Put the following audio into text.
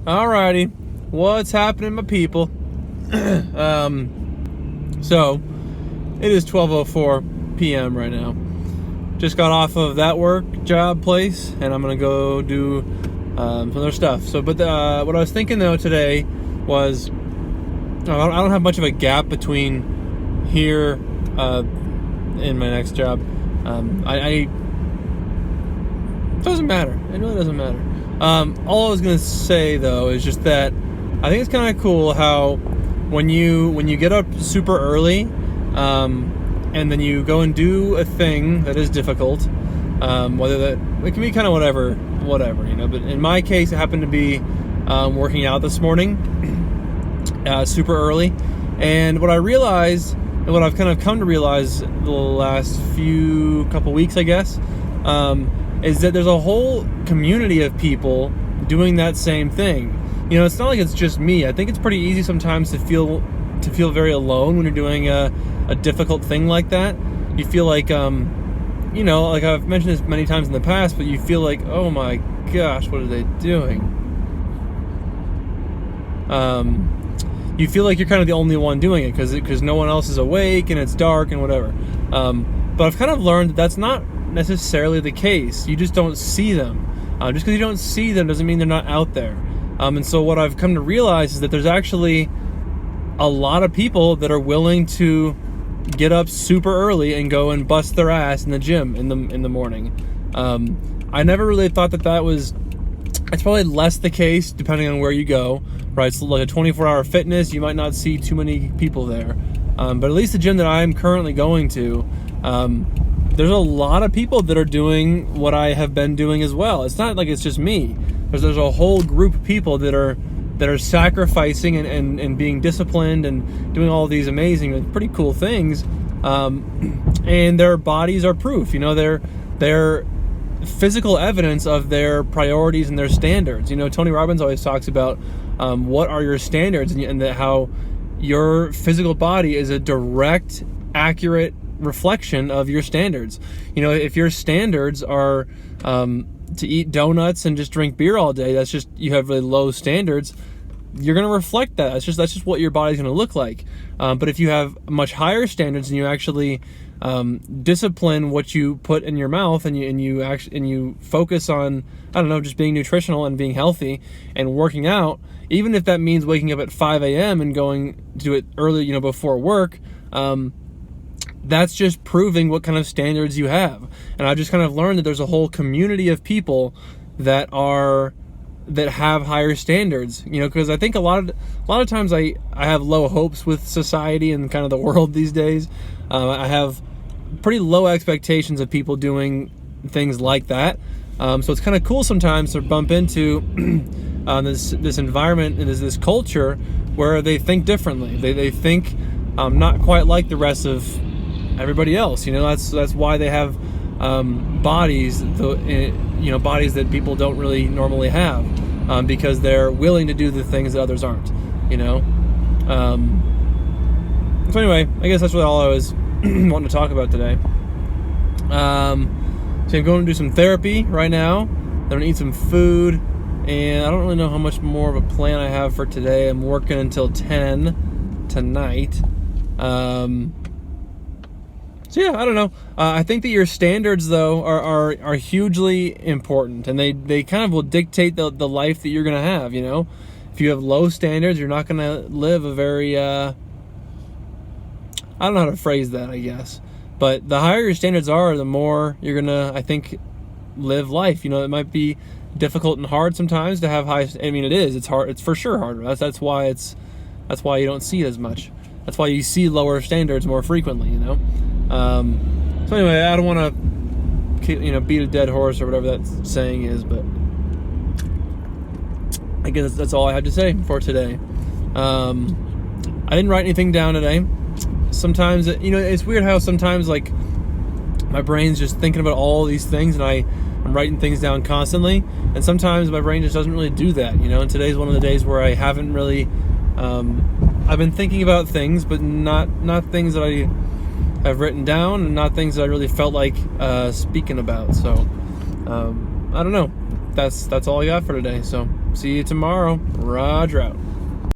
Alrighty, what's happening, my people? So it is 12:04 p.m. right now. Just got off of that work job place, and I'm gonna go do some other stuff. What I was thinking though today was I don't have much of a gap between here and my next job. It doesn't matter. It really doesn't matter. All I was gonna say though is just that I think it's kind of cool how when you get up super early, and then you go and do a thing that is difficult, whether that it can be kind of whatever, But in my case, it happened to be working out this morning, super early, and what I realized, and what I've kind of come to realize the last couple weeks, I guess. Is that there's a whole community of people doing that same thing. It's not like it's just me. I think it's pretty easy sometimes to feel very alone when you're doing a difficult thing like that. You feel like, like I've mentioned this many times in the past, but you feel like, oh my gosh, what are they doing? You feel like you're kind of the only one doing it because no one else is awake and it's dark and whatever. But I've kind of learned that that's not necessarily the case. You just don't see them. Just because you don't see them doesn't mean they're not out there. And so what I've come to realize is that there's actually a lot of people that are willing to get up super early and go and bust their ass in the gym in the morning. I never really thought that was. It's probably less the case depending on where you go, right? So like a 24-hour fitness, you might not see too many people there. But at least the gym that I'm currently going to, there's a lot of people that are doing what I have been doing as well. It's not like it's just me. There's a whole group of people that are sacrificing and being disciplined and doing all these amazing and pretty cool things. And their bodies are proof. They're physical evidence of their priorities and their standards. Tony Robbins always talks about what are your standards, and that how your physical body is a direct, accurate reflection of your standards. If your standards are to eat donuts and just drink beer all day, that's just, you have really low standards. You're going to reflect that. That's just what your body's going to look like. But if you have much higher standards and you actually discipline what you put in your mouth, and you focus on, I don't know, just being nutritional and being healthy and working out, even if that means waking up at 5 a.m. and going to do it early, before work, that's just proving what kind of standards you have. And I just kind of learned that there's a whole community of people that have higher standards, because I think a lot of times I have low hopes with society and kind of the world these days. I have pretty low expectations of people doing things like that. So it's kind of cool sometimes to bump into this environment and this culture where they think differently. They think not quite like the rest of everybody else. That's why they have bodies, bodies that people don't really normally have, because they're willing to do the things that others aren't. So anyway, I guess that's what all I was wanting to talk about today. So I'm going to do some therapy right now. I'm going to eat some food, and I don't really know how much more of a plan I have for today. I'm working until 10 tonight. So yeah, I don't know. I think that your standards, though, are hugely important, and they kind of will dictate the life that you're going to have. If you have low standards, you're not going to live a very I don't know how to phrase that, I guess. But the higher your standards are, the more you're going to, I think, live life. It might be difficult and hard sometimes to have high. I mean, it is. It's hard. It's for sure harder. That's why you don't see it as much. That's why you see lower standards more frequently. So anyway, I don't want to, beat a dead horse or whatever that saying is, but I guess that's all I had to say for today. I didn't write anything down today. Sometimes, it's weird how sometimes, like, my brain's just thinking about all these things, and I'm writing things down constantly, and sometimes my brain just doesn't really do that, and today's one of the days where I haven't really, I've been thinking about things, but not things that I have written down, and not things that I really felt like speaking about. So I don't know. That's all I got for today. So See you tomorrow. Roger out.